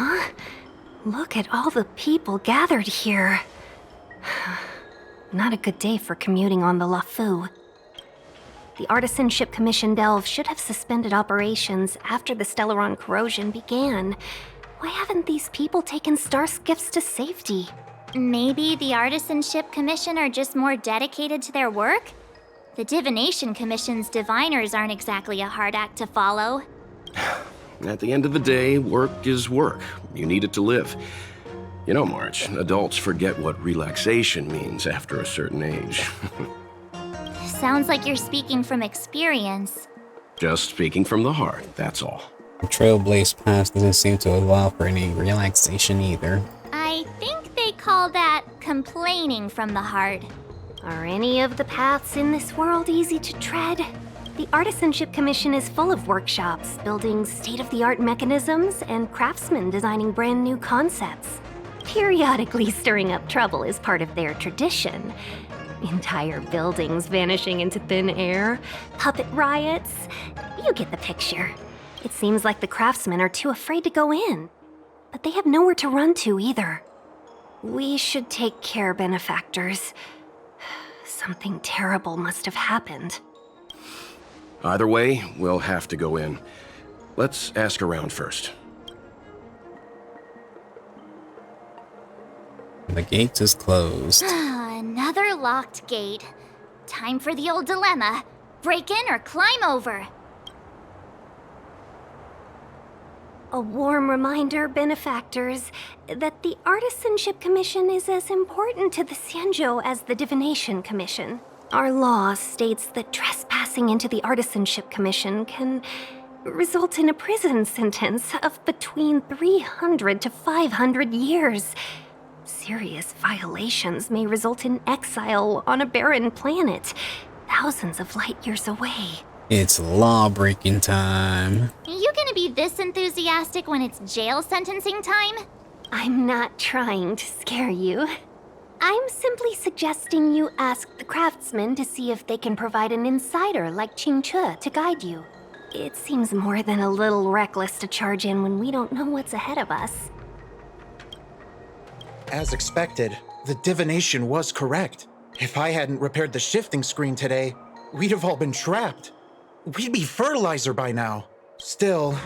Huh? Look at all the people gathered here. Not a good day for commuting on the LaFu. The Artisanship Commission delve should have suspended operations after the Stellaron corrosion began. Why haven't these people taken star skiffs to safety? Maybe the Artisanship Commission are just more dedicated to their work? The Divination Commission's diviners aren't exactly a hard act to follow. At the end of the day, work is work. You need it to live. You know, March, adults forget what relaxation means after a certain age. Sounds like you're speaking from experience. Just speaking from the heart, that's all. The Trailblaze Pass doesn't seem to allow for any relaxation either. I think they call that complaining from the heart. Are any of the paths in this world easy to tread? The Artisanship Commission is full of workshops, building state-of-the-art mechanisms, and craftsmen designing brand new concepts. Periodically stirring up trouble is part of their tradition. Entire buildings vanishing into thin air, puppet riots. You get the picture. It seems like the craftsmen are too afraid to go in. But they have nowhere to run to either. We should take care, benefactors. Something terrible must have happened. Either way, we'll have to go in. Let's ask around first. The gate is closed. Another locked gate. Time for the old dilemma. Break in or climb over. A warm reminder, benefactors, that the Artisanship Commission is as important to the Xianzhou as the Divination Commission. Our law states that trespassing into the Artisanship Commission can result in a prison sentence of between 300 to 500 years. Serious violations may result in exile on a barren planet, thousands of light years away. It's law-breaking time. You gonna be this enthusiastic when it's jail sentencing time? I'm not trying to scare you. I'm simply suggesting you ask the craftsmen to see if they can provide an insider like Qingche to guide you. It seems more than a little reckless to charge in when we don't know what's ahead of us. As expected, the divination was correct. If I hadn't repaired the shifting screen today, we'd have all been trapped. We'd be fertilizer by now. Still,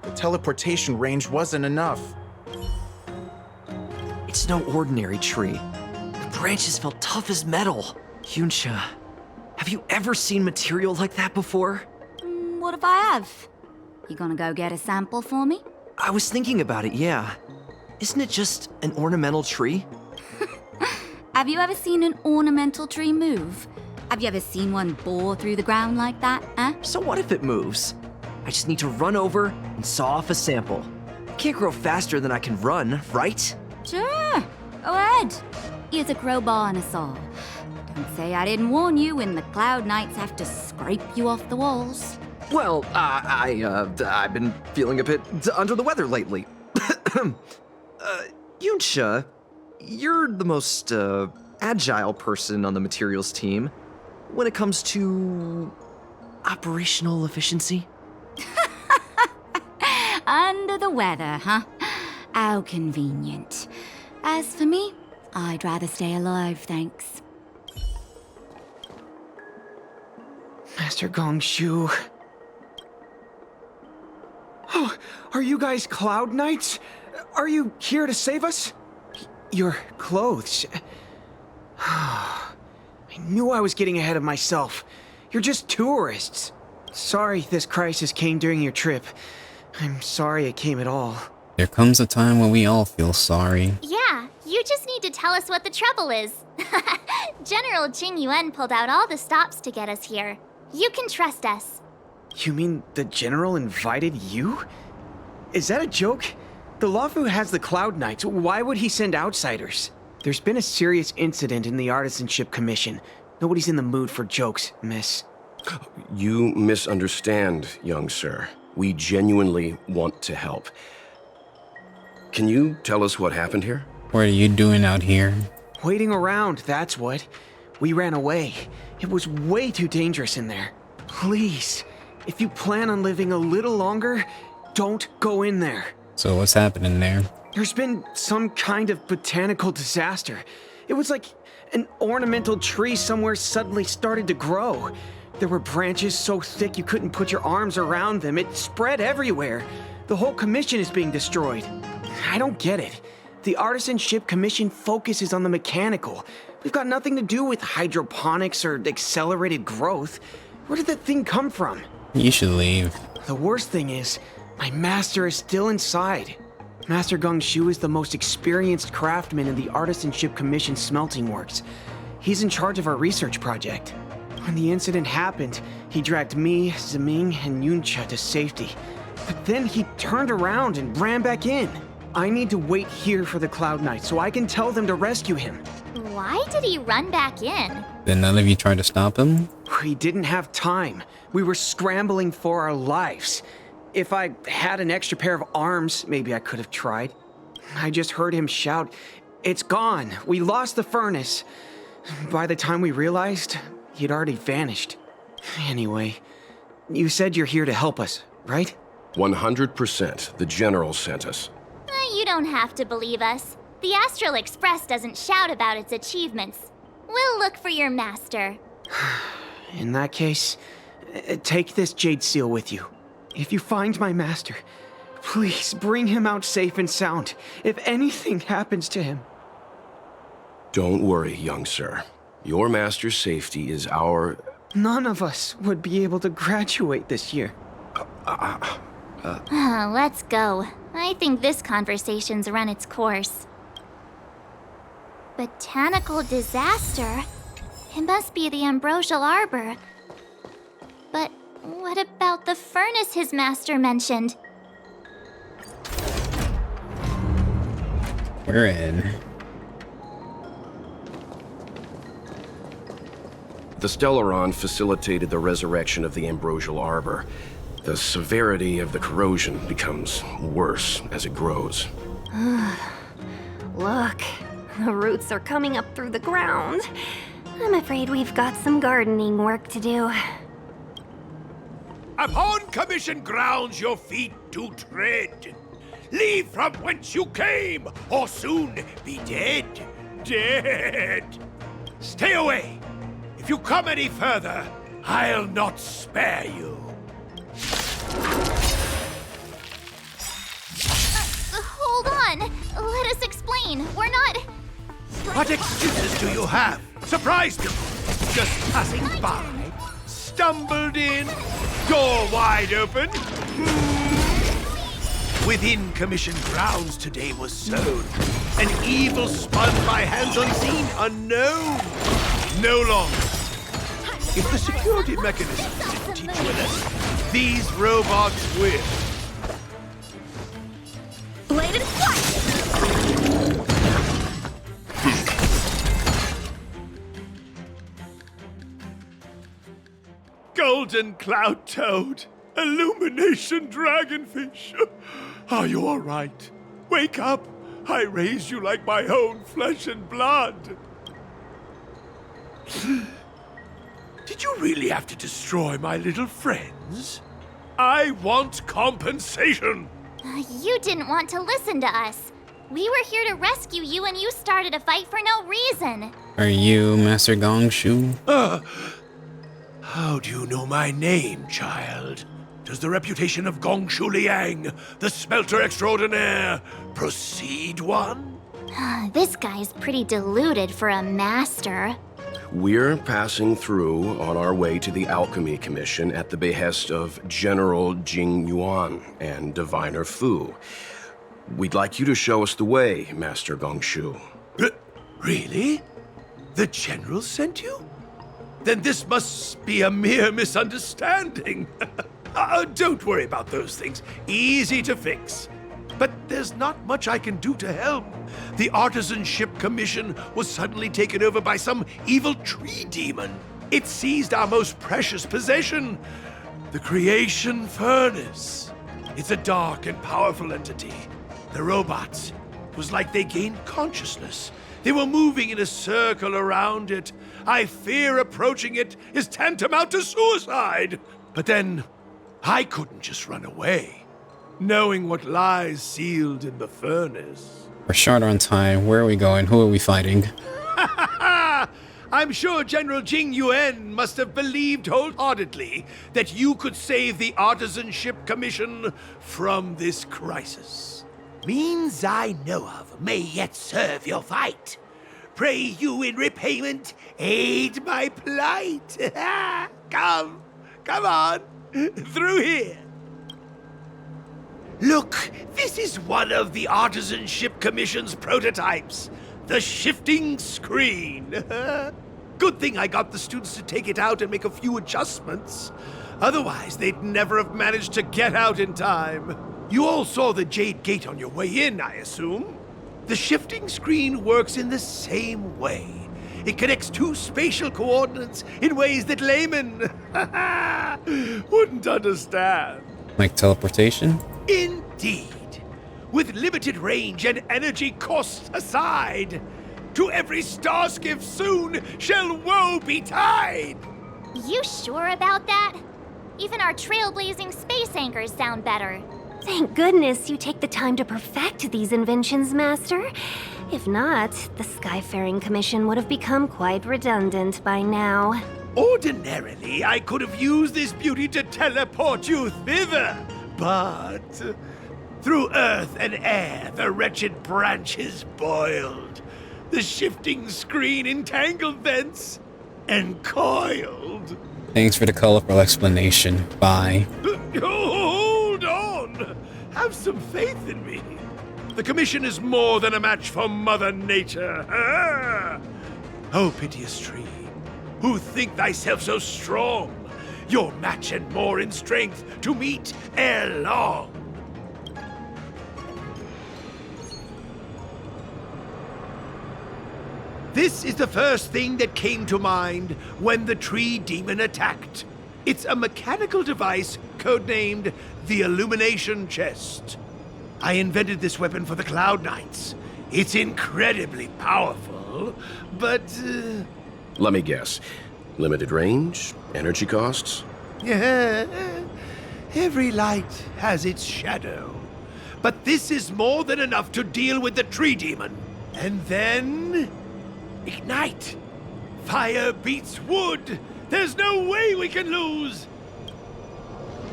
the teleportation range wasn't enough. It's no ordinary tree. The branches felt tough as metal. Yunsha, have you ever seen material like that before? What if I have? You gonna go get a sample for me? I was thinking about it, yeah. Isn't it just an ornamental tree? Have you ever seen an ornamental tree move? Have you ever seen one bore through the ground like that, huh? So what if it moves? I just need to run over and saw off a sample. I can't grow faster than I can run, right? Sure, go ahead. Here's a crowbar and a saw. Don't say I didn't warn you when the Cloud Knights have to scrape you off the walls. Well, I've been feeling a bit under the weather lately. Yunsha, you're the most agile person on the materials team when it comes to operational efficiency. Under the weather, huh? How convenient. As for me, I'd rather stay alive, thanks. Master Gongshu. Oh, are you guys Cloud Knights? Are you here to save us? Your clothes. I knew I was getting ahead of myself. You're just tourists. Sorry this crisis came during your trip. I'm sorry it came at all. There comes a time when we all feel sorry. Yeah, you just need to tell us what the trouble is. General Jing Yuan pulled out all the stops to get us here. You can trust us. You mean the General invited you? Is that a joke? The LaFu has the Cloud Knights. Why would he send outsiders? There's been a serious incident in the Artisanship Commission. Nobody's in the mood for jokes, miss. You misunderstand, young sir. We genuinely want to help. Can you tell us what happened here? What are you doing out here? Waiting around, that's what. We ran away. It was way too dangerous in there. Please, if you plan on living a little longer, don't go in there. So what's happening there? There's been some kind of botanical disaster. It was like an ornamental tree somewhere suddenly started to grow. There were branches so thick you couldn't put your arms around them. It spread everywhere. The whole commission is being destroyed. I don't get it. The Artisanship Commission focuses on the mechanical. We've got nothing to do with hydroponics or accelerated growth. Where did that thing come from? You should leave. The worst thing is, my master is still inside. Master Gongshu is the most experienced craftsman in the Artisanship Commission smelting works. He's in charge of our research project. When the incident happened, he dragged me, Zeming, and Yuncha to safety. But then he turned around and ran back in. I need to wait here for the Cloud Knight so I can tell them to rescue him. Why did he run back in? Then none of you tried to stop him? We didn't have time. We were scrambling for our lives. If I had an extra pair of arms, maybe I could have tried. I just heard him shout, "It's gone! We lost the furnace!" By the time we realized, he'd already vanished. Anyway, you said you're here to help us, right? 100%. The General sent us. You don't have to believe us. The Astral Express doesn't shout about its achievements. We'll look for your master. In that case, take this jade seal with you. If you find my master, please bring him out safe and sound. If anything happens to him. Don't worry, young sir. Your master's safety is our... None of us would be able to graduate this year. Let's go. I think this conversation's run its course. Botanical disaster? It must be the Ambrosial Arbor. But what about the furnace his master mentioned? We're in. The Stellaron facilitated the resurrection of the Ambrosial Arbor. The severity of the corrosion becomes worse as it grows. Look, the roots are coming up through the ground. I'm afraid we've got some gardening work to do. Upon commission grounds your feet do tread. Leave from whence you came, or soon be dead. Dead. Stay away. If you come any further, I'll not spare you. Hold on. Let us explain. We're not... What excuses do you have? Surprised me. Just passing by. Stumbled in. Door wide open. Within commission grounds today was sown. An evil spun by hands unseen, unknown. No longer. If the security mechanism didn't teach you a lesson, these robots will. Bladed flight! Golden cloud toad, illumination dragonfish. Are you all right? Wake up. I raised you like my own flesh and blood. Did you really have to destroy my little friends? I want compensation. You didn't want to listen to us. We were here to rescue you and you started a fight for no reason. Are you Master Gongshu? How do you know my name, child? Does the reputation of Gongshu Liang, the smelter extraordinaire, precede one? This guy's pretty deluded for a master. We're passing through on our way to the Alchemy Commission at the behest of General Jing Yuan and Diviner Fu. We'd like you to show us the way, Master Gongshu. Really? The General sent you? Then this must be a mere misunderstanding. Don't worry about those things. Easy to fix. But there's not much I can do to help. The Artisanship Commission was suddenly taken over by some evil tree demon. It seized our most precious possession, the creation furnace. It's a dark and powerful entity. The robots, it was like they gained consciousness. They were moving in a circle around it. I fear approaching it is tantamount to suicide. But then, I couldn't just run away. knowing what lies sealed in the furnace. We're short on time. Where are we going? Who are we fighting? I'm sure General Jing Yuan must have believed wholeheartedly that you could save the Artisanship Commission from this crisis. Means I know of may yet serve your fight. Pray you in repayment aid my plight. Come on, through here. Look, this is one of the Artisanship Commission's prototypes. The shifting screen. Good thing I got the students to take it out and make a few adjustments. Otherwise, they'd never have managed to get out in time. You all saw the Jade Gate on your way in, I assume? The shifting screen works in the same way. It connects two spatial coordinates in ways that laymen wouldn't understand. Like teleportation? Indeed. With limited range and energy costs aside, to every star skiff soon shall woe betide! You sure about that? Even our trailblazing space anchors sound better. Thank goodness you take the time to perfect these inventions, Master. If not, the Skyfaring Commission would have become quite redundant by now. Ordinarily, I could have used this beauty to teleport you thither, but through earth and air the wretched branches boiled. The shifting screen entangled thence and coiled. Thanks for the colorful explanation. Bye. Hold on! Have some faith in me. The Commission is more than a match for Mother Nature. Oh, piteous tree, who think thyself so strong, your match and more in strength to meet ere long. This is the first thing that came to mind when the tree demon attacked. It's a mechanical device codenamed the Illumination Chest. I invented this weapon for the Cloud Knights. It's incredibly powerful, but Let me guess. Limited range? Energy costs? yeah, every light has its shadow. But this is more than enough to deal with the tree demon. And then ignite! Fire beats wood! There's no way we can lose!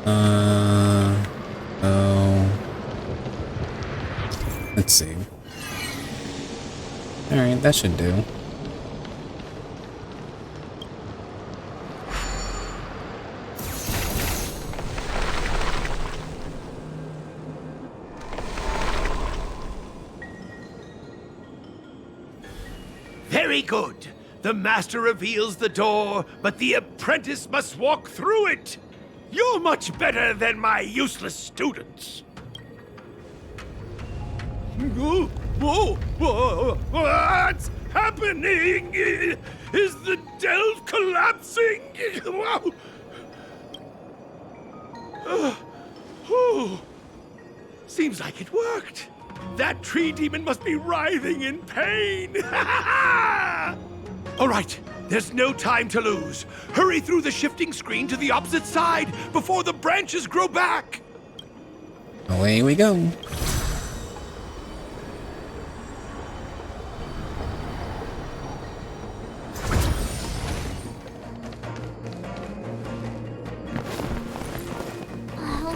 Oh. Let's see. Alright, that should do. Very good. The master reveals the door, but the apprentice must walk through it. You're much better than my useless students. What's happening? Is the delve collapsing? Seems like it worked. That tree demon must be writhing in pain. All right, there's no time to lose. Hurry through the shifting screen to the opposite side before the branches grow back. Away we go.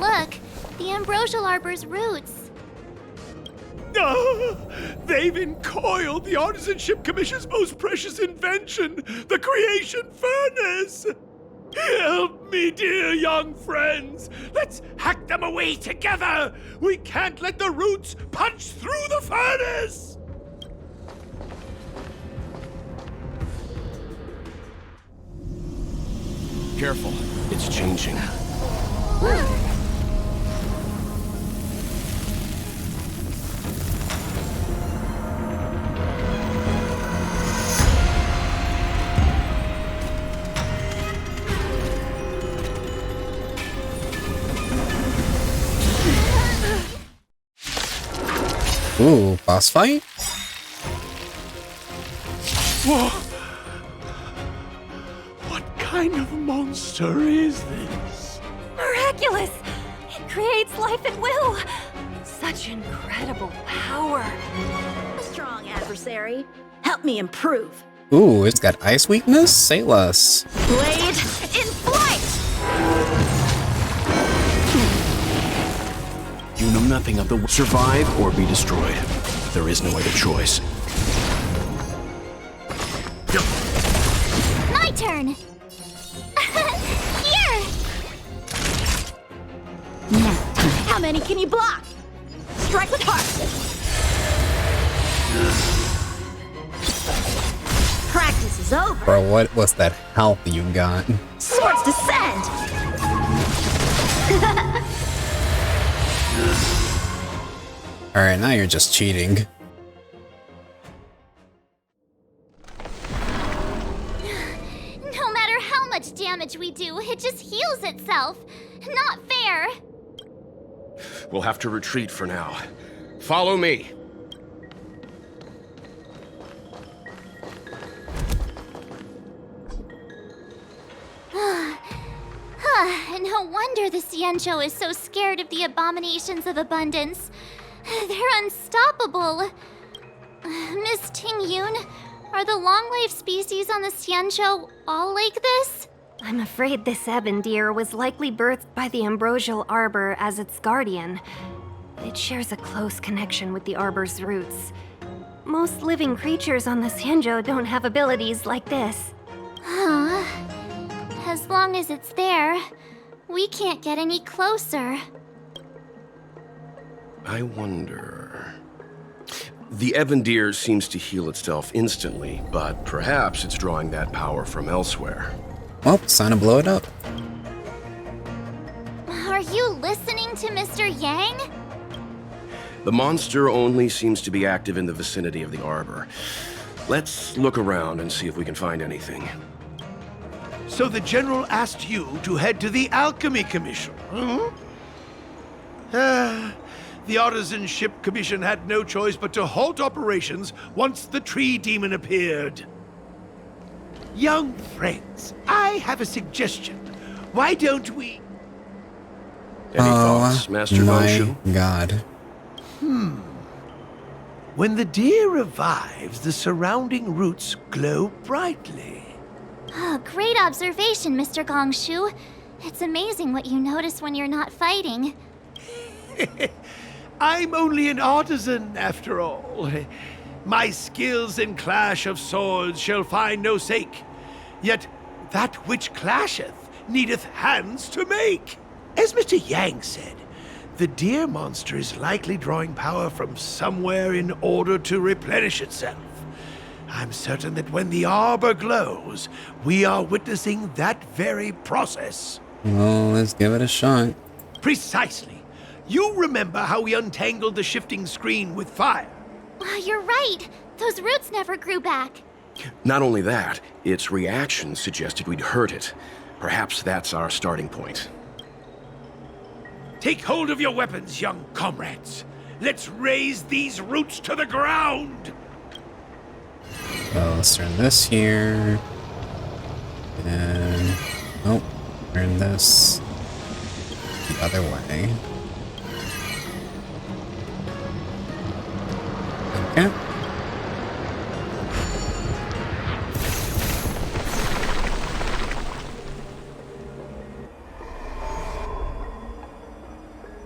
Look, the ambrosial arbor's roots. They've encoiled the Artisanship Commission's most precious invention, the creation furnace! Help me, dear young friends! Let's hack them away together! We can't let the roots punch through the furnace! Careful, it's changing. Ooh, boss fight? Whoa! What kind of monster is this? Miraculous! It creates life at will! Such incredible power. A strong adversary. Help me improve. Ooh, it's got ice weakness? Say less. Blade in flight! You know nothing of the survive or be destroyed. There is no other choice. My turn! Here! Now, how many can you block? Strike with heart! Practice is over. Bro, what was that health you got? Swords descend! Alright, now you're just cheating. No matter how much damage we do, it just heals itself. Not fair. We'll have to retreat for now. Follow me. No wonder the Xianzhou is so scared of the abominations of abundance. They're unstoppable. Miss Tingyun, are the long-life species on the Xianzhou all like this? I'm afraid this ebon deer was likely birthed by the ambrosial arbor as its guardian. It shares a close connection with the arbor's roots. Most living creatures on the Xianzhou don't have abilities like this. Huh. As long as it's there, we can't get any closer. I wonder... The ebon deer seems to heal itself instantly, but perhaps it's drawing that power from elsewhere. Well, it's time to blow it up. Are you listening to Mr. Yang? The monster only seems to be active in the vicinity of the arbor. Let's look around and see if we can find anything. So the General asked you to head to the Alchemy Commission, huh? The Artisanship Commission had no choice but to halt operations once the tree demon appeared. Young friends, I have a suggestion. Why don't we... Any thoughts, Master my Gongsu? god. When the deer revives, the surrounding roots glow brightly. Oh, great observation, Mr. Gongshu. It's amazing what you notice when you're not fighting. I'm only an artisan, after all. My skills in clash of swords shall find no sake. Yet that which clasheth needeth hands to make. As Mr. Yang said, the deer monster is likely drawing power from somewhere in order to replenish itself. I'm certain that when the arbor glows, we are witnessing that very process. Well, let's give it a shot. Precisely. You remember how we untangled the shifting screen with fire? You're right. Those roots never grew back. Not only that, its reaction suggested we'd hurt it. Perhaps that's our starting point. Take hold of your weapons, young comrades. Let's raise these roots to the ground. So let's turn this here. And... oh, turn this the other way. Okay.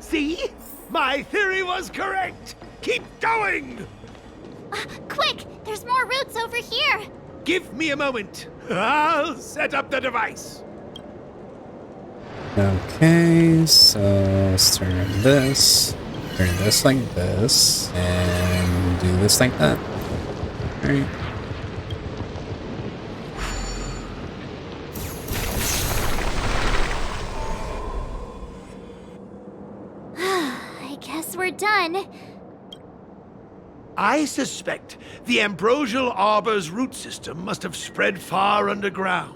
See? My theory was correct. Keep going. Quick! There's more roots over here! Give me a moment. I'll set up the device. Okay, so let's turn this like this, and do this like that. Alright. I guess we're done. I suspect the ambrosial arbor's root system must have spread far underground.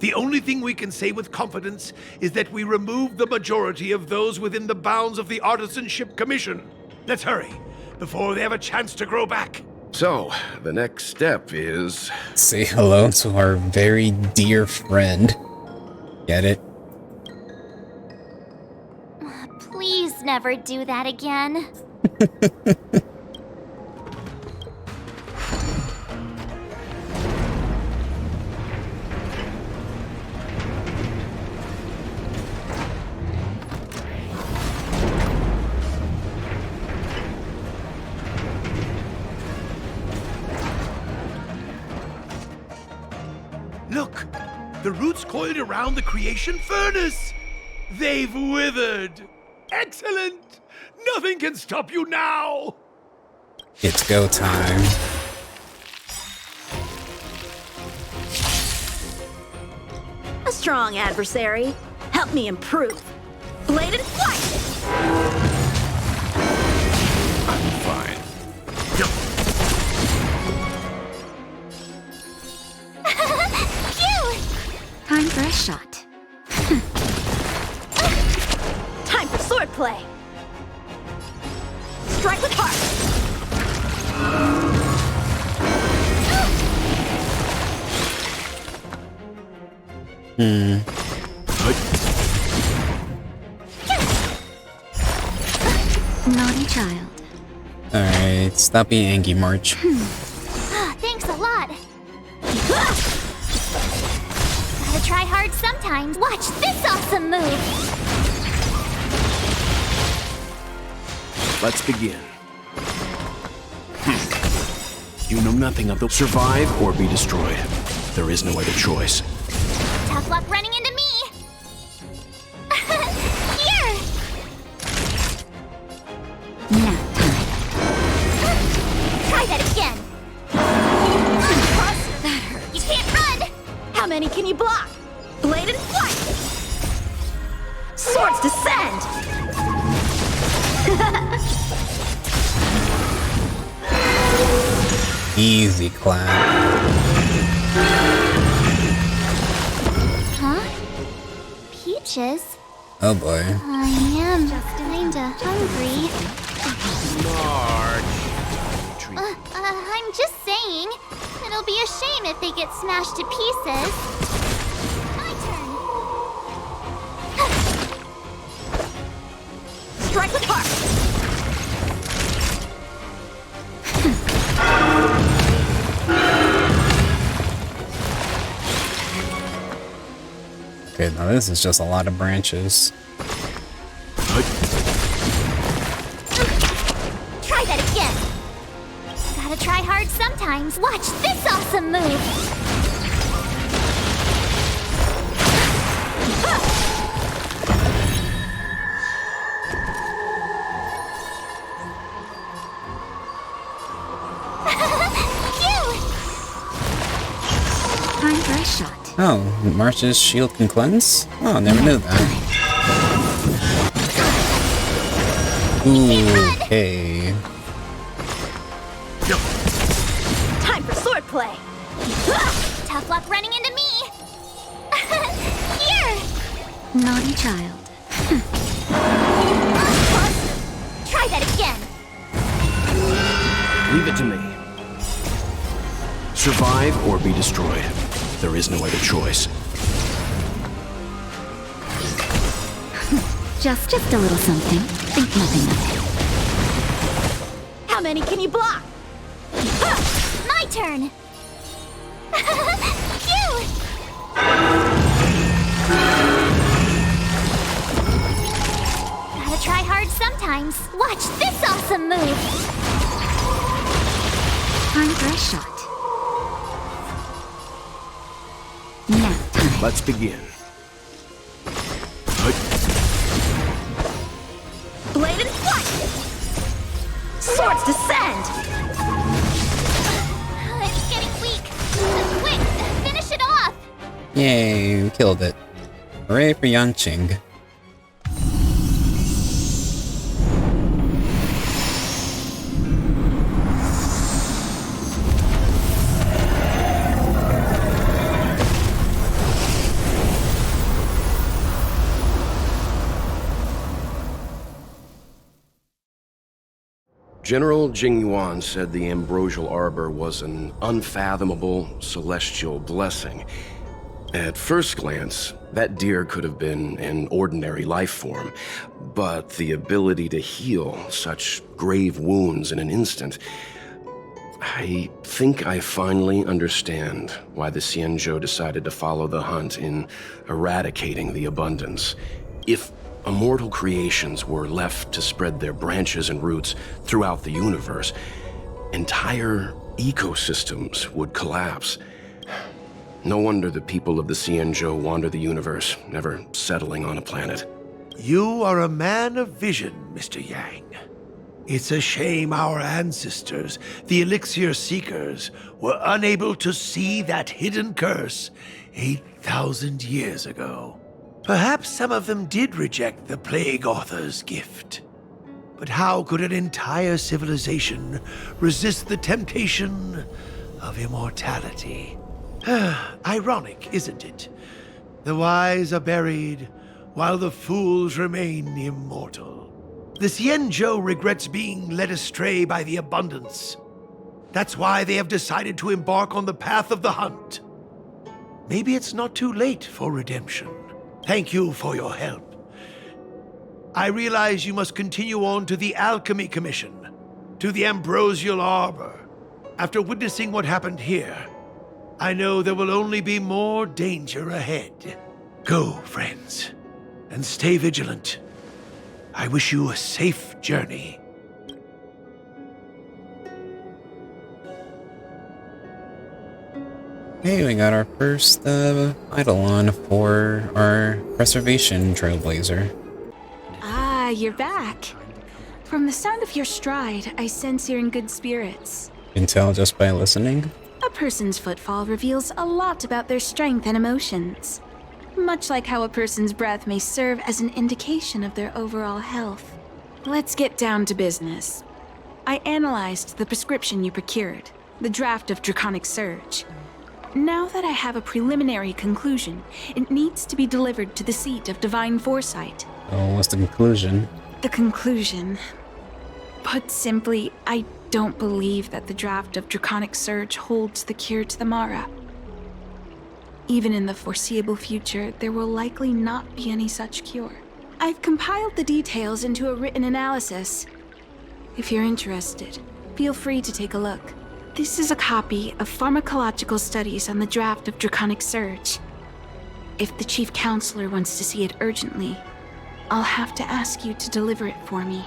The only thing we can say with confidence is that we removed the majority of those within the bounds of the Artisanship Commission. Let's hurry, before they have a chance to grow back. So, the next step is... Say hello to our very dear friend. Get it? Please never do that again. Look! The roots coiled around the creation furnace! They've withered! Excellent! Nothing can stop you now! It's go time. A strong adversary. Help me improve. Bladed flight! I'm fine. Time for a shot. Time for swordplay. Strike with heart. Naughty child. Alright, stop being angry, March. Thanks a lot. Gotta try hard sometimes. Watch this awesome move. Let's begin. You know nothing of the survive or be destroyed. There is no other choice. Tough luck running into me. Here. Now time. Try that again. That hurt. You can't run. How many can you block? Bladed flight! Swords descend! Easy clap. Huh? Peaches? Oh boy. I am kinda hungry. I'm just saying. It'll be a shame if they get smashed to pieces. My turn. Strike with heart! Okay, now this is just a lot of branches. Try that again. Gotta try hard sometimes. Watch this awesome move. Time for a shot. Oh, March's shield can cleanse? Oh, never knew that. Ooh, okay. Time for swordplay! Tough luck running into me. Here. Naughty child. Try that again. Leave it to me. Survive or be destroyed. There is no other choice. Just a little something. Think nothing of it. How many can you block? My turn. Phew. Gotta try hard sometimes. Watch this awesome move. Time for a shot. Now time. Let's begin. Bladed flight! Swords descend! It's getting weak. Quick, finish it off. Yay, we killed it. Hooray for Yanqing. General Jingyuan said the ambrosial arbor was an unfathomable celestial blessing. At first glance, that deer could have been an ordinary life form, But the ability to heal such grave wounds in an instant... I think I finally understand why the Xianzhou decided to follow the hunt in eradicating the abundance. If immortal creations were left to spread their branches and roots throughout the universe, entire ecosystems would collapse. No wonder the people of the Xianzhou wander the universe, never settling on a planet. You are a man of vision, Mr. Yang. It's a shame our ancestors, the Elixir Seekers, were unable to see that hidden curse 8,000 years ago. Perhaps some of them did reject the Plague Author's gift. But how could an entire civilization resist the temptation of immortality? Ironic, isn't it? The wise are buried, while the fools remain immortal. The Xianzhou regrets being led astray by the abundance. That's why they have decided to embark on the path of the hunt. Maybe it's not too late for redemption. Thank you for your help. I realize you must continue on to the Alchemy Commission, to the Ambrosial Arbor. After witnessing what happened here, I know there will only be more danger ahead. Go, friends, and stay vigilant. I wish you a safe journey. Okay, we got our first Eidolon for our Preservation Trailblazer. Ah, you're back. From the sound of your stride, I sense you're in good spirits. You can tell just by listening. A person's footfall reveals a lot about their strength and emotions. Much like how a person's breath may serve as an indication of their overall health. Let's get down to business. I analyzed the prescription you procured, the draft of Draconic Surge. Now that I have a preliminary conclusion, it needs to be delivered to the seat of Divine Foresight. Oh, what's the conclusion? The conclusion. Put simply, I don't believe that the draft of Draconic Surge holds the cure to the Mara. Even in the foreseeable future, there will likely not be any such cure. I've compiled the details into a written analysis. If you're interested, feel free to take a look. This is a copy of pharmacological studies on the draft of Draconic Surge. If the Chief Counselor wants to see it urgently, I'll have to ask you to deliver it for me.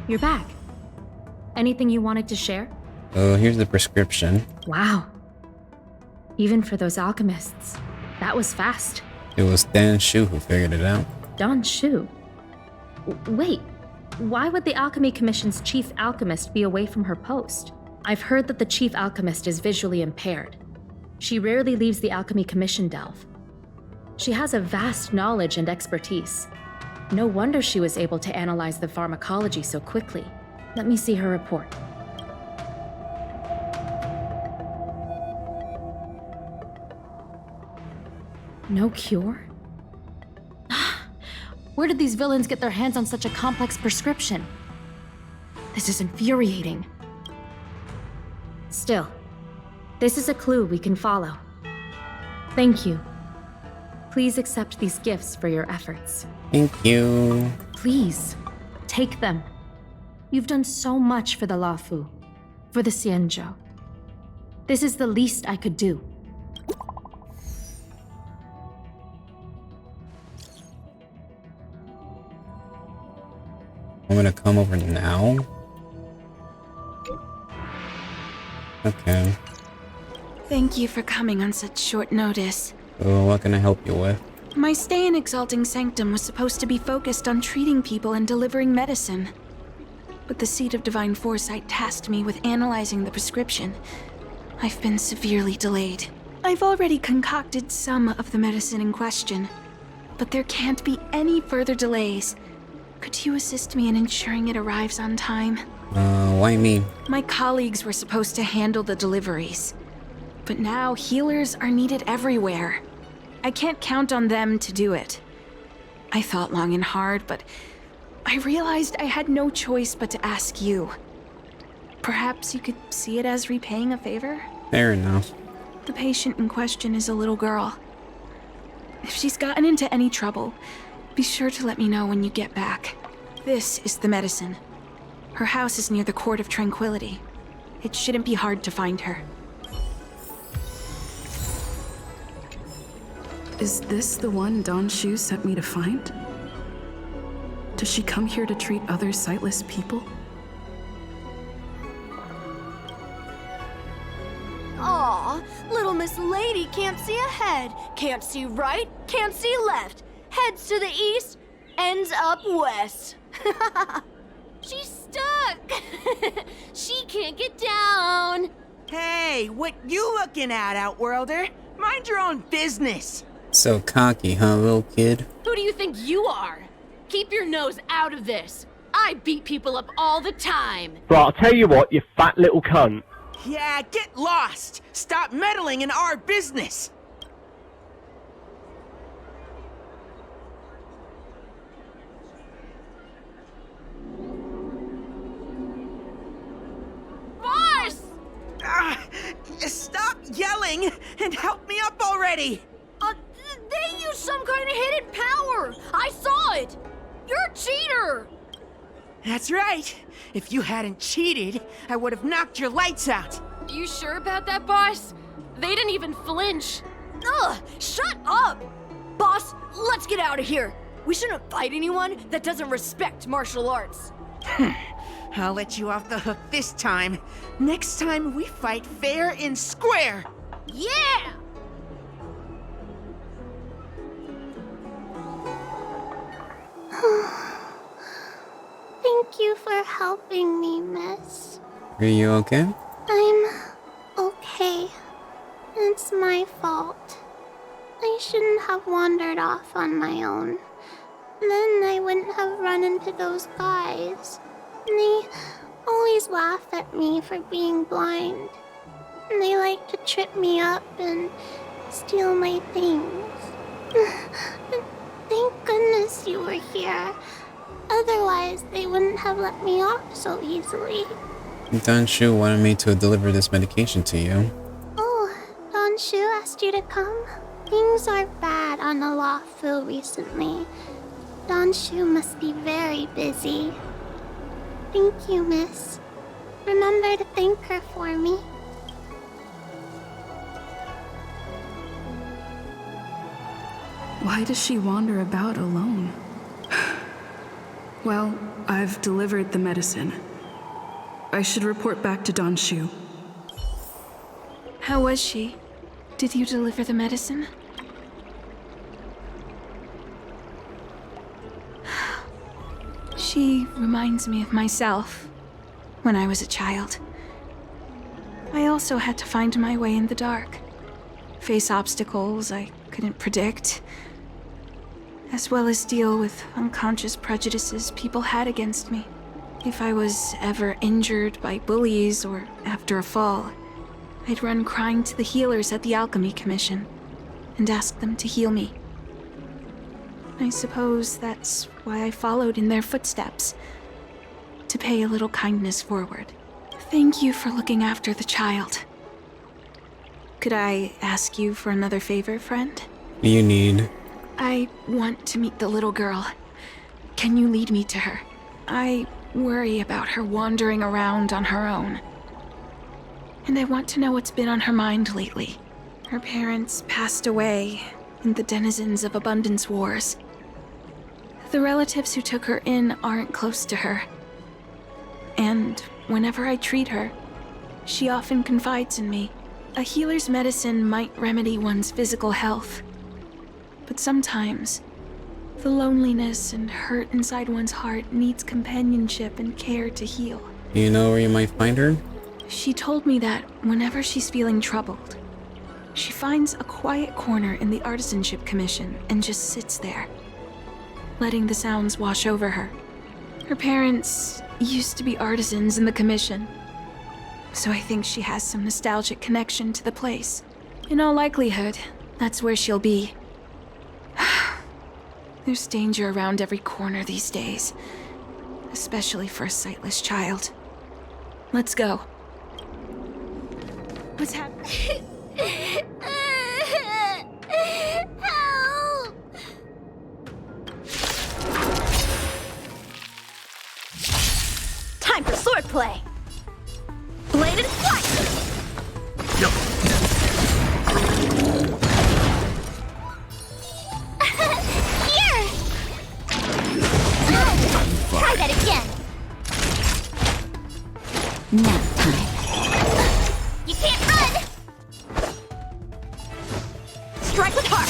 You're back. Anything you wanted to share? Oh, here's the prescription. Wow. Even for those alchemists, that was fast. It was Dan Shu who figured it out. Dan Shu? Wait, why would the Alchemy Commission's chief alchemist be away from her post? I've heard that the chief alchemist is visually impaired. She rarely leaves the Alchemy Commission delve. She has a vast knowledge and expertise. No wonder she was able to analyze the pharmacology so quickly. Let me see her report. No cure? Where did these villains get their hands on such a complex prescription? This is infuriating. Still, this is a clue we can follow. Thank you. Please accept these gifts for your efforts. Thank you. Please, take them. You've done so much for the Lafu, for the Xianzhou. This is the least I could do. I'm gonna come over now. Okay. Thank you for coming on such short notice. So what can I help you with? My stay in Exalting Sanctum was supposed to be focused on treating people and delivering medicine. But the Seat of Divine Foresight tasked me with analyzing the prescription. I've been severely delayed. I've already concocted some of the medicine in question, but there can't be any further delays. Could you assist me in ensuring it arrives on time? Why me? My colleagues were supposed to handle the deliveries, but now healers are needed everywhere. I can't count on them to do it. I thought long and hard, but I realized I had no choice but to ask you. Perhaps you could see it as repaying a favor? Fair enough. The patient in question is a little girl. If she's gotten into any trouble, Be sure to let me know when you get back. This is the medicine. Her house is near the Court of Tranquility. It shouldn't be hard to find her. Is this the one Don Shu sent me to find? Does she come here to treat other sightless people? Aw, little Miss Lady can't see ahead, can't see right, can't see left. Heads to the east, ends up west. She's stuck! She can't get down! Hey, what you looking at, Outworlder? Mind your own business! So cocky, huh, little kid? Who do you think you are? Keep your nose out of this. I beat people up all the time. But I'll tell you what, you fat little cunt. Yeah, get lost! Stop meddling in our business! Boss! Stop yelling and help me up already! They used some kind of hidden power! I saw it! You're a cheater! That's right. If you hadn't cheated, I would have knocked your lights out. You sure about that, boss? They didn't even flinch. Ugh! Shut up! Boss, let's get out of here. We shouldn't fight anyone that doesn't respect martial arts. I'll let you off the hook this time. Next time we fight fair and square. Yeah! Thank you for helping me, miss. Are you okay? I'm okay. It's my fault. I shouldn't have wandered off on my own. Then I wouldn't have run into those guys. They always laugh at me for being blind. And they like to trip me up and steal my things. Thank goodness you were here. Otherwise, they wouldn't have let me off so easily. Don Shu wanted me to deliver this medication to you. Oh, Don Shu asked you to come? Things are bad on the Law Fu recently. Don Shu must be very busy. Thank you, miss. Remember to thank her for me. Why does she wander about alone? Well, I've delivered the medicine. I should report back to Don Shu. How was she? Did you deliver the medicine? She reminds me of myself when I was a child. I also had to find my way in the dark, face obstacles I couldn't predict, as well as deal with unconscious prejudices people had against me. If I was ever injured by bullies or after a fall, I'd run crying to the healers at the Alchemy Commission and ask them to heal me. I suppose that's why I followed in their footsteps, to pay a little kindness forward. Thank you for looking after the child. Could I ask you for another favor, friend? What do you need? I want to meet the little girl. Can you lead me to her? I worry about her wandering around on her own. And I want to know what's been on her mind lately. Her parents passed away in the denizens of Abundance Wars. The relatives who took her in aren't close to her. And whenever I treat her, she often confides in me. A healer's medicine might remedy one's physical health, but sometimes the loneliness and hurt inside one's heart needs companionship and care to heal. Do you know where you might find her? She told me that whenever she's feeling troubled, she finds a quiet corner in the Artisanship Commission and just sits there, letting the sounds wash over her. Her parents used to be artisans in the commission, so I think she has some nostalgic connection to the place. In all likelihood, that's where she'll be. There's danger around every corner these days, especially for a sightless child. Let's go. What's happening? Help! play. Bladed flight! Here! Try that again. Nap time. You can't run! Strike with heart!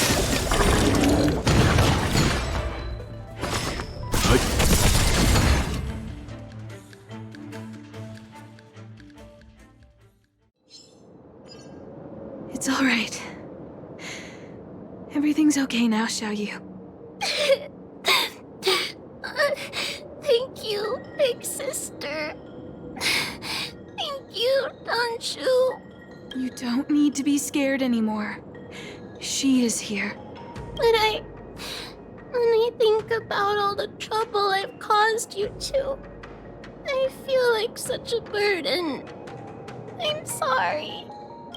It's all right. Everything's okay now, Xiaoyu. Thank you, big sister. Thank you, Danshu. You don't need to be scared anymore. She is here. When I think about all the trouble I've caused you two, I feel like such a burden. I'm sorry.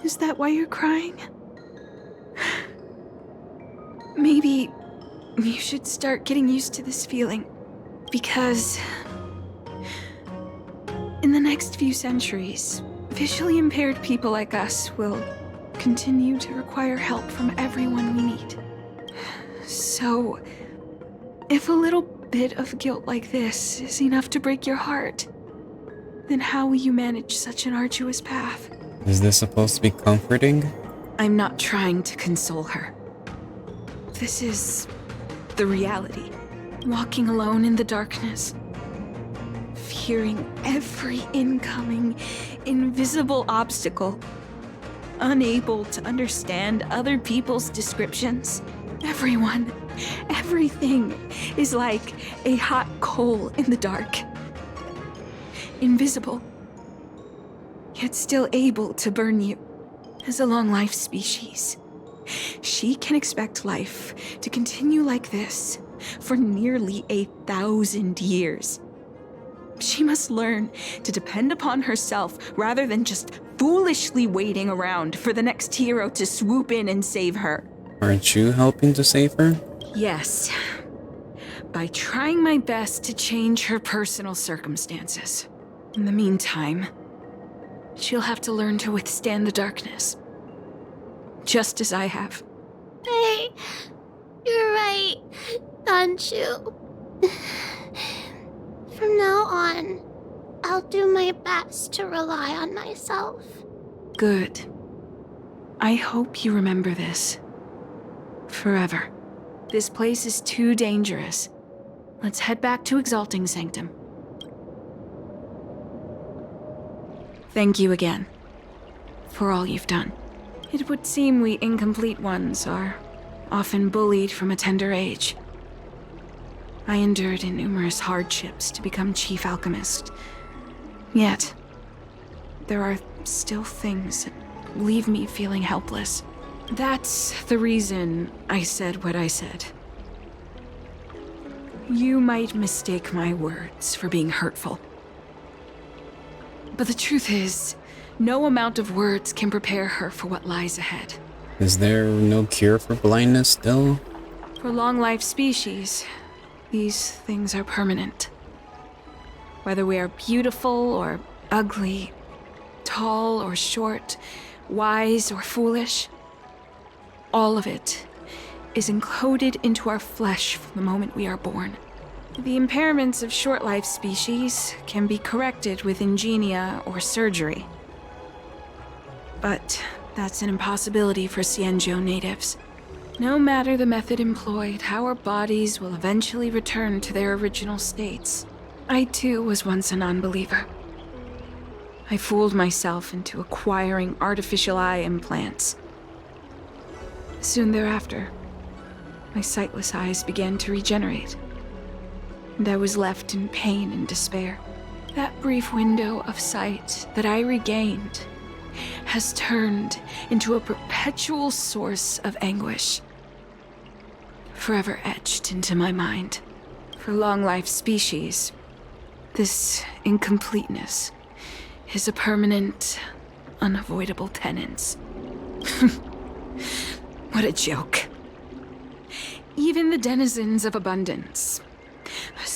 Is that why you're crying? Maybe you should start getting used to this feeling. Because in the next few centuries, visually impaired people like us will continue to require help from everyone we need. So, if a little bit of guilt like this is enough to break your heart, then how will you manage such an arduous path? Is this supposed to be comforting? I'm not trying to console her. This is the reality. Walking alone in the darkness, fearing every incoming, invisible obstacle, unable to understand other people's descriptions. Everyone, everything is like a hot coal in the dark. Invisible, yet still able to burn you. As a long-life species, she can expect life to continue like this for nearly 1,000 years. She must learn to depend upon herself rather than just foolishly waiting around for the next hero to swoop in and save her. Aren't you helping to save her? Yes, by trying my best to change her personal circumstances. In the meantime, she'll have to learn to withstand the darkness, just as I have. Hey, you're right, Danshu. From now on, I'll do my best to rely on myself. Good. I hope you remember this. Forever. This place is too dangerous. Let's head back to Exalting Sanctum. Thank you again for all you've done. It would seem we incomplete ones are often bullied from a tender age. I endured numerous hardships to become Chief Alchemist. Yet, there are still things that leave me feeling helpless. That's the reason I said what I said. You might mistake my words for being hurtful. But the truth is, no amount of words can prepare her for what lies ahead. Is there no cure for blindness still? For long-life species, these things are permanent. Whether we are beautiful or ugly, tall or short, wise or foolish, all of it is encoded into our flesh from the moment we are born. The impairments of short-life species can be corrected with ingenia or surgery. But that's an impossibility for Xianzhou natives. No matter the method employed, our bodies will eventually return to their original states. I too was once a non-believer. I fooled myself into acquiring artificial eye implants. Soon thereafter, my sightless eyes began to regenerate, and I was left in pain and despair. That brief window of sight that I regained has turned into a perpetual source of anguish, forever etched into my mind. For long-life species, this incompleteness is a permanent, unavoidable tenance. What a joke. Even the denizens of abundance,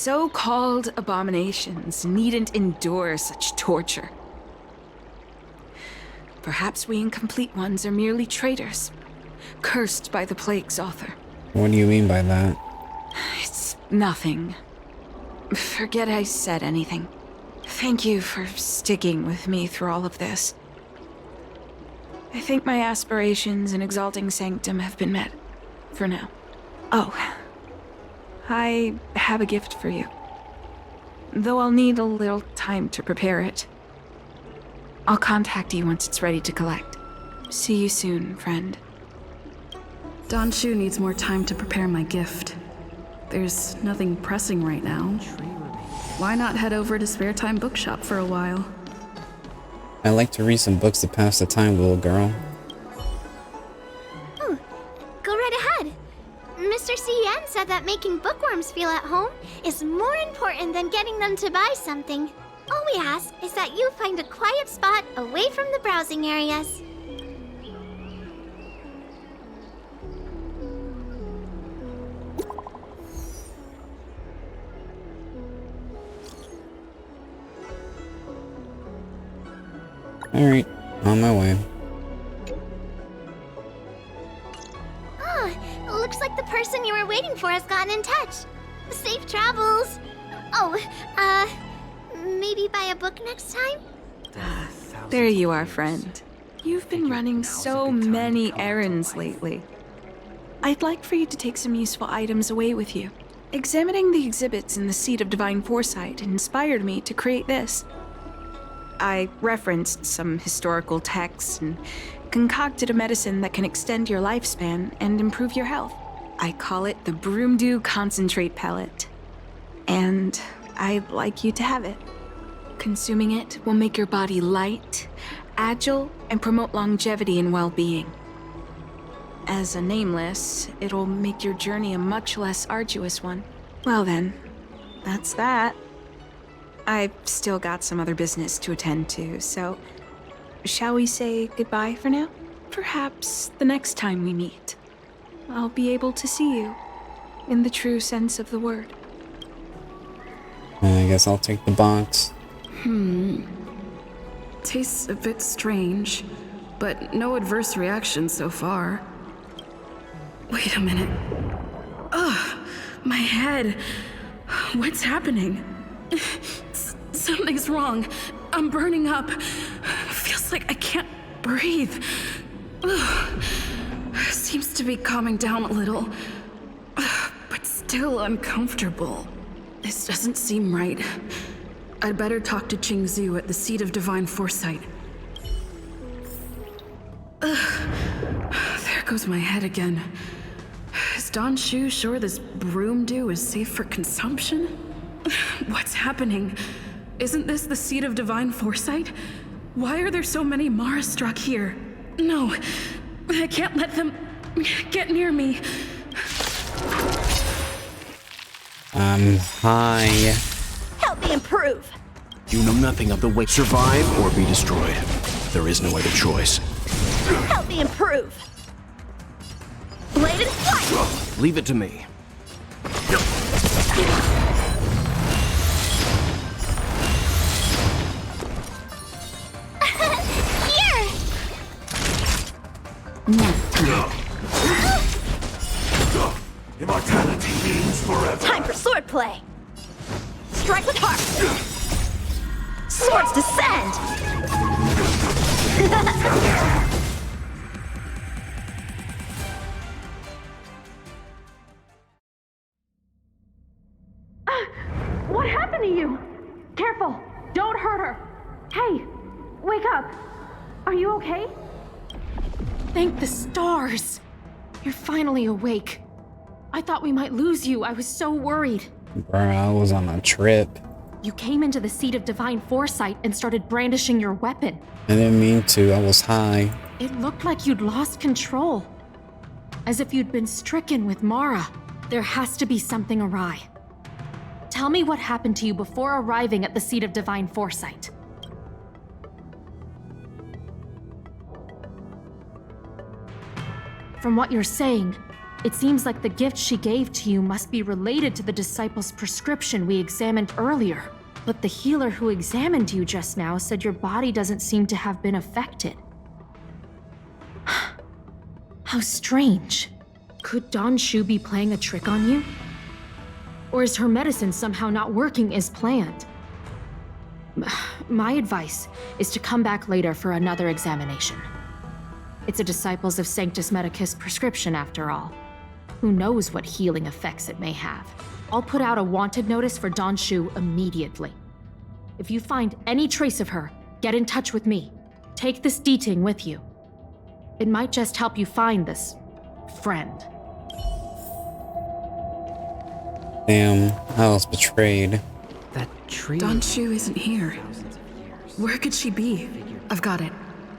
so-called abominations needn't endure such torture. Perhaps we incomplete ones are merely traitors, cursed by the plague's author. What do you mean by that? It's nothing. Forget I said anything. Thank you for sticking with me through all of this. I think my aspirations in exalting Sanctum have been met. For now. Oh. I have a gift for you. Though I'll need a little time to prepare it. I'll contact you once it's ready to collect. See you soon, friend. Don Shu needs more time to prepare my gift. There's nothing pressing right now. Why not head over to Spare Time Bookshop for a while? I like to read some books to pass the time, little girl. Ooh, go right ahead. Mr. C.N. said that making bookworms feel at home is more important than getting them to buy something. All we ask is that you find a quiet spot away from the browsing areas. Alright, on my way. Oh, looks like the person you were waiting for has gotten in touch. Safe travels. Oh, maybe buy a book next time? There you are, friend. You've been running so many errands lately. I'd like for you to take some useful items away with you. Examining the exhibits in the Seat of Divine Foresight inspired me to create this. I referenced some historical texts and concocted a medicine that can extend your lifespan and improve your health. I call it the Broomdew Concentrate Pellet. And I'd like you to have it. Consuming it will make your body light, agile, and promote longevity and well-being. As a nameless, it'll make your journey a much less arduous one. Well then, that's that. I've still got some other business to attend to, so shall we say goodbye for now? Perhaps the next time we meet, I'll be able to see you in the true sense of the word. I guess I'll take the box. Tastes a bit strange, but no adverse reaction so far. Wait a minute. Ugh, my head. What's happening? Something's wrong. I'm burning up. Feels like I can't breathe. Ugh. Seems to be calming down a little. But still uncomfortable. This doesn't seem right. I'd better talk to Qing Zhu at the Seat of Divine Foresight. Ugh. There goes my head again. Is Don Shu sure this Broomdew is safe for consumption? What's happening? Isn't this the Seat of Divine Foresight? Why are there so many Mara struck here? No, I can't let them get near me. Hi. Help me improve. You know nothing of the way. Survive or be destroyed. There is no other choice. Help me improve. Blade and flight. Leave it to me. Here! Immortality means forever. Time for swordplay. Strike with heart. Swords descend. What happened to you? Careful! Don't hurt her! Hey! Wake up! Are you okay? Thank the stars! You're finally awake. I thought we might lose you. I was so worried. Bruh, I was on a trip. You came into the Seat of Divine Foresight and started brandishing your weapon. I didn't mean to. I was high. It looked like you'd lost control. As if you'd been stricken with Mara. There has to be something awry. Tell me what happened to you before arriving at the Seat of Divine Foresight. From what you're saying, It seems like the gift she gave to you must be related to the disciple's prescription we examined earlier. But the healer who examined you just now said your body doesn't seem to have been affected. How strange. Could Don Shu be playing a trick on you? Or is her medicine somehow not working as planned? My advice is to come back later for another examination. It's a Disciples of Sanctus Medicus prescription after all. Who knows what healing effects it may have. I'll put out a wanted notice for Don Shu immediately. If you find any trace of her, get in touch with me. Take this D-Ting with you. It might just help you find this friend. Damn, I was betrayed. That tree. Don Shu isn't here. Where could she be? I've got it.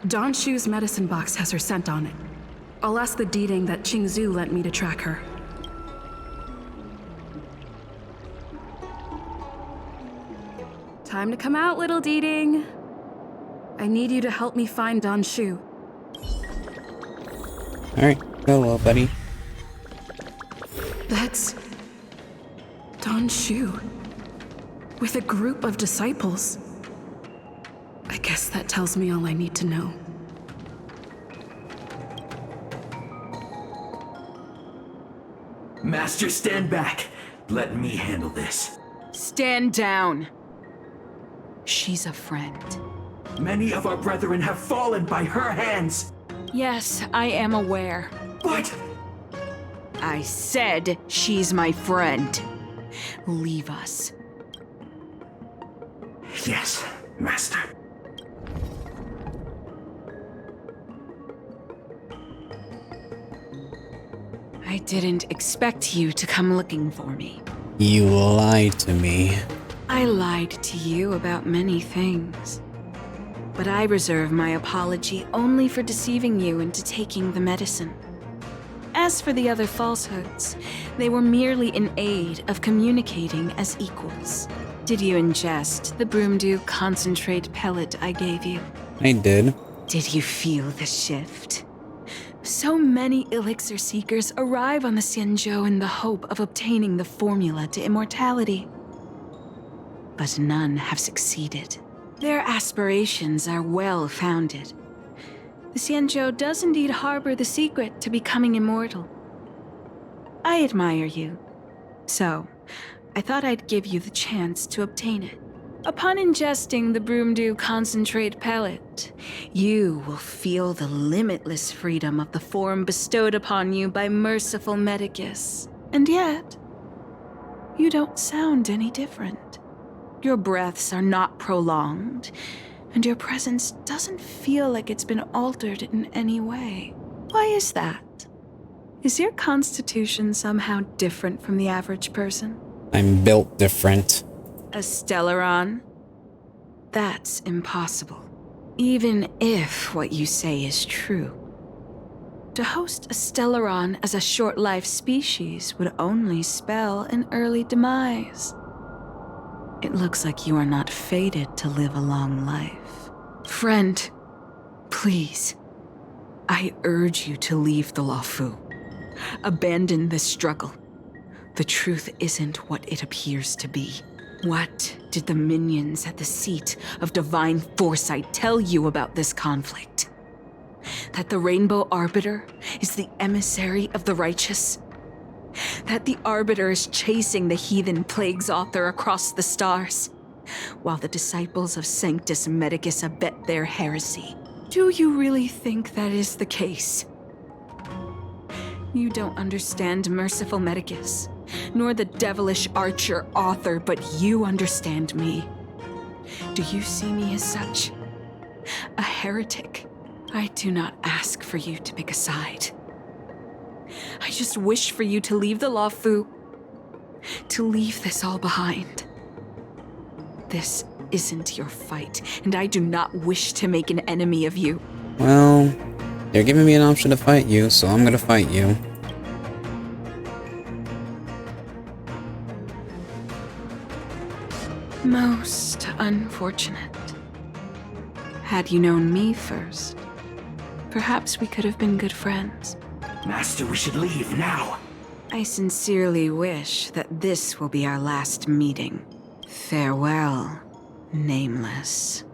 Don Shu's medicine box has her scent on it. I'll ask the D-Ting that Qingzu lent me to track her. Time to come out, little D-Ting. I need you to help me find Don Shu. Alright, go, little buddy. That's Don Shu. With a group of disciples. I guess that tells me all I need to know. Master, stand back. Let me handle this. Stand down. She's a friend. Many of our brethren have fallen by her hands. Yes, I am aware. What? I said she's my friend. Leave us. Yes, Master. I didn't expect you to come looking for me. You lied to me. I lied to you about many things. But I reserve my apology only for deceiving you into taking the medicine. As for the other falsehoods, they were merely in aid of communicating as equals. Did you ingest the Broomdew concentrate pellet I gave you? I did. Did you feel the shift? So many elixir seekers arrive on the Xianzhou in the hope of obtaining the formula to immortality. But none have succeeded. Their aspirations are well-founded. The Xianzhou does indeed harbor the secret to becoming immortal. I admire you. So, I thought I'd give you the chance to obtain it. Upon ingesting the Broomdew concentrate pellet, you will feel the limitless freedom of the form bestowed upon you by merciful Medicus. And yet, you don't sound any different. Your breaths are not prolonged, and your presence doesn't feel like it's been altered in any way. Why is that? Is your constitution somehow different from the average person? I'm built different. A Stellaron? That's impossible. Even if what you say is true. To host a Stellaron as a short-life species would only spell an early demise. It looks like you are not fated to live a long life. Friend, please. I urge you to leave the Luofu. Abandon this struggle. The truth isn't what it appears to be. What did the minions at the seat of divine foresight tell you about this conflict? That the Rainbow Arbiter is the emissary of the righteous? That the Arbiter is chasing the heathen plague's author across the stars, while the disciples of Sanctus Medicus abet their heresy? Do you really think that is the case? You don't understand merciful Medicus, nor the devilish archer author, but you understand me. Do you see me as such? A heretic? I do not ask for you to pick a side. I just wish for you to leave the Luofu, to leave this all behind. This isn't your fight, and I do not wish to make an enemy of you. Well, they're giving me an option to fight you, so I'm gonna fight you. Most unfortunate. Had you known me first, perhaps we could have been good friends. Master, we should leave now. I sincerely wish that this will be our last meeting. Farewell, Nameless.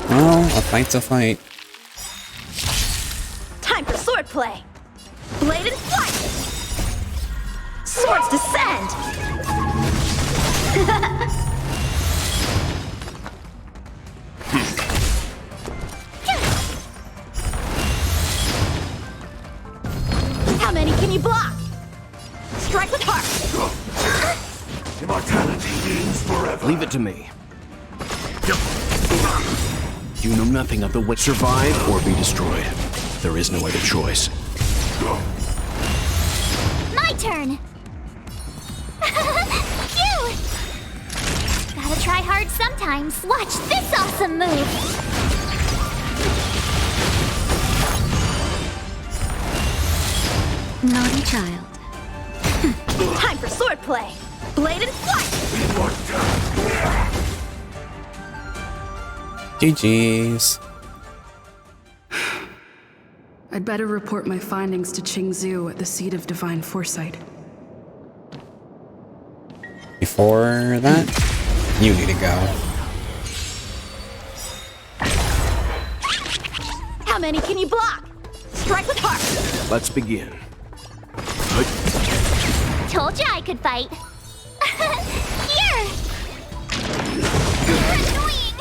Well, a fight's a fight. Time for swordplay! Blade and flight! Swords descend! How many can you block? Strike with heart! Immortality means forever. Leave it to me. You know nothing of the way. Survive or be destroyed. There is no other choice. My turn! Phew! Gotta try hard sometimes. Watch this awesome move! Naughty child. Time for swordplay! Blade and flight! GG's. I'd better report my findings to Qingzhou at the seat of divine foresight. Before that, you need to go. How many can you block? Strike with heart! Let's begin. Told ya I could fight. Here! Annoying!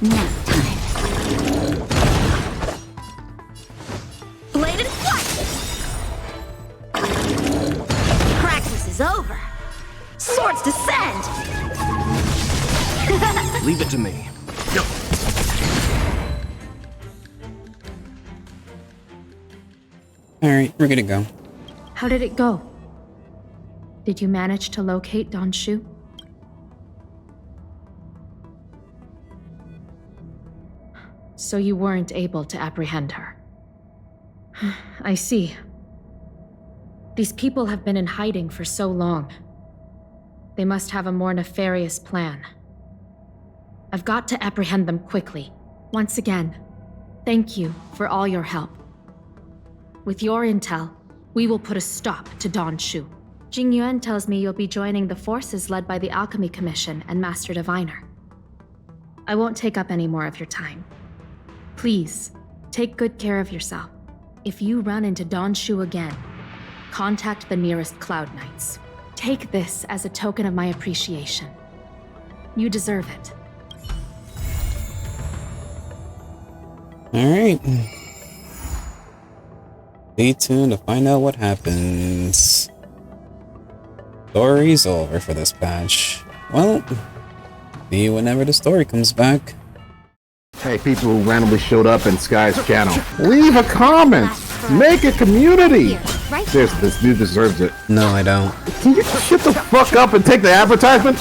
Nap time. Blade and flight! Praxis is over! Swords descend! Leave it to me. Alright, we're good to go. How did it go? Did you manage to locate Don Shu? So you weren't able to apprehend her. I see. These people have been in hiding for so long. They must have a more nefarious plan. I've got to apprehend them quickly. Once again, thank you for all your help. With your intel, we will put a stop to Don Shu. Jing Yuan tells me you'll be joining the forces led by the Alchemy Commission and Master Diviner. I won't take up any more of your time. Please, take good care of yourself. If you run into Don Shu again, contact the nearest Cloud Knights. Take this as a token of my appreciation. You deserve it. Alright. Stay tuned to find out what happens. Story's over for this patch. Well, see you whenever the story comes back. Hey, people who randomly showed up in Sky's channel, leave a comment! Make a community! Seriously, this dude deserves it. No, I don't. Can you shut the fuck up and take the advertisement?